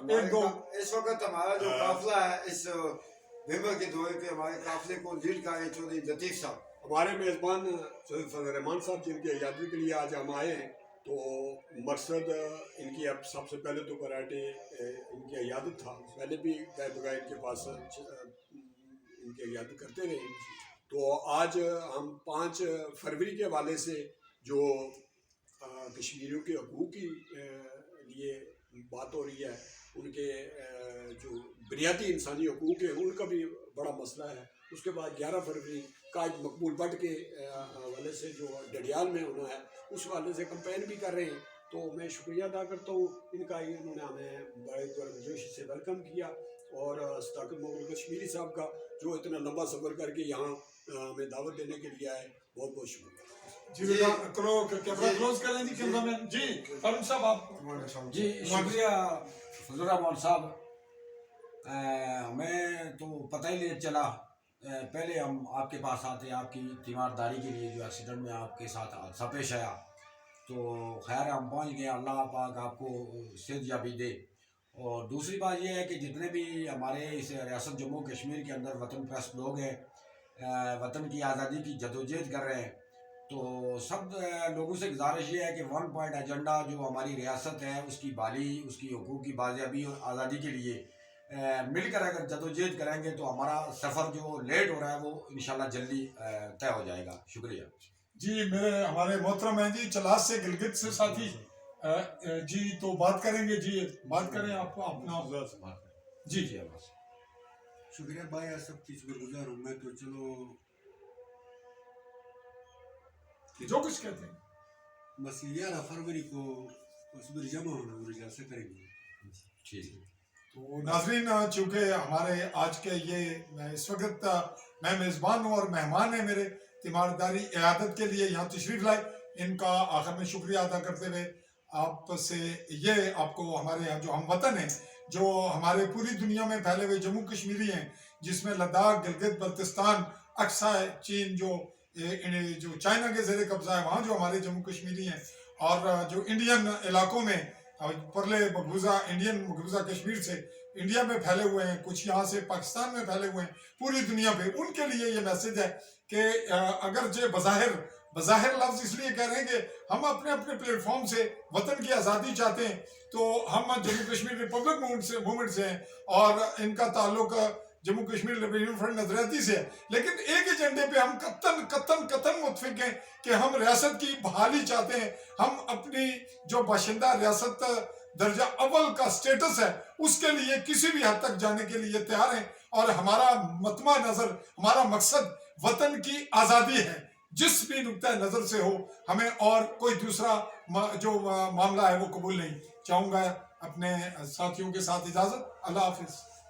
ایک دو اس وقت ہمارا جو قافلہ ہے اس بھیمر کے دورے پہ ہمارے قافلے کو لیڈ کر رہے چودھری لطیف صاحب. ہمارے میزبان چودھری فضل رحمان صاحب جن کی عیادت کے لیے آج ہم آئے ہیں. تو مقصد ان کی اب سب سے پہلے تو کراٹے ان کی عیادت تھا. پہلے بھی گئے بغیر ان کے پاس ان کی عیادت کرتے رہے. تو آج ہم 5 فروری کے حوالے سے جو کشمیریوں کے حقوق کی لیے بات ہو رہی ہے, ان کے جو بنیادی انسانی حقوق ہیں ان کا بھی بڑا مسئلہ ہے. اس کے بعد 11 فروری کا ایک مقبول بٹ کے حوالے سے جو ڈڈیال میں ہونا ہے اس حوالے سے کمپین بھی کر رہے ہیں. تو میں شکریہ ادا کرتا ہوں ان کا, انہوں نے ہمیں بڑے گرمجوشی سے ویلکم کیا, اور صداقت مغل کشمیری صاحب کا جو اتنا لمبا سفر کر کے یہاں ہمیں دعوت دینے کے لیے آئے, بہت بہت شکریہ. جی بیٹا کرو کیمرہ کلوز کریں جی کیمرہ مین جی فاروق صاحب آپ. جی شکریہ فضل الرحمان صاحب. ہمیں تو پتہ ہی نہیں چلا, پہلے ہم آپ کے پاس آتے آپ کی تیمارداری کے لیے جو ایکسیڈنٹ میں آپ کے ساتھ حادثہ پیش آیا, تو خیر ہم پہنچ گئے. اللہ پاک آپ کو صحت یابی دے. اور دوسری بات یہ ہے کہ جتنے بھی ہمارے اس ریاست جموں کشمیر کے اندر وطن پرست لوگ ہیں, وطن کی آزادی کی جدوجہد کر رہے ہیں, تو سب لوگوں سے گزارش یہ ہے کہ 1 پوائنٹ ایجنڈا جو ہماری ریاست ہے اس کی بحالی, اس کی حقوق کی بازیابی اور آزادی کے لیے مل کر اگر جدوجہد کریں گے تو ہمارا سفر جو لیٹ ہو رہا ہے وہ انشاءاللہ جلدی طے ہو جائے گا. شکریہ. جی میرے ہمارے محترم ہیں جی چلاس سے گلگت سے ساتھی جی, تو بات کریں گے. جی بات کریں آپ اپنا. جی جی شکریہ بھائی, سب کی شکر گزار ہوں میں. تو چلو جو کچھ کہتے ہیں بس 11 فروری کو صبح جمع ہونا وہ جلسہ کریں گے. ٹھیک ہے. تو ناظرین چونکہ ہمارے آج کے یہ اس وقت میں میزبان ہوں اور مہمان ہیں میرے تیمارداری عیادت کے لیے یہاں تشریف لائے, ان کا آخر میں شکریہ ادا کرتے ہوئے آپ سے یہ آپ کو ہمارے یہاں جو ہم وطن ہیں جو ہمارے پوری دنیا میں پھیلے ہوئے جموں کشمیری ہیں, جس میں لداخ, گلگت بلتستان, اقصی چین جو چائنا کے زیر قبضہ ہے وہاں جو ہمارے جموں کشمیری ہیں, اور جو انڈین علاقوں میں پرلے مقبوضہ انڈین مقبوضہ کشمیر سے انڈیا میں پھیلے ہوئے ہیں, کچھ یہاں سے پاکستان میں پھیلے ہوئے ہیں, پوری دنیا پہ ان کے لیے یہ میسج ہے کہ اگرچہ بظاہر لفظ اس لیے کہہ رہے ہیں کہ ہم اپنے پلیٹ فارم سے وطن کی آزادی چاہتے ہیں, تو ہم جموں کشمیر ریپبلک موومنٹ سے ہیں اور ان کا تعلق جموں کشمیر لبریشن فرنٹ نظریاتی سے ہے, لیکن ایک ایجنڈے پہ ہم قطن متفق ہیں کہ ہم ریاست کی بحالی چاہتے ہیں. ہم اپنی جو باشندہ ریاست درجہ اول کا سٹیٹس ہے اس کے لیے کسی بھی حد تک جانے کے لیے تیار ہیں, اور ہمارا مطمع نظر, ہمارا مقصد وطن کی آزادی ہے. جس بھی نقطہ نظر سے ہو, ہمیں اور کوئی دوسرا جو معاملہ ہے وہ قبول نہیں. چاہوں گا اپنے ساتھیوں کے ساتھ اجازت. اللہ حافظ.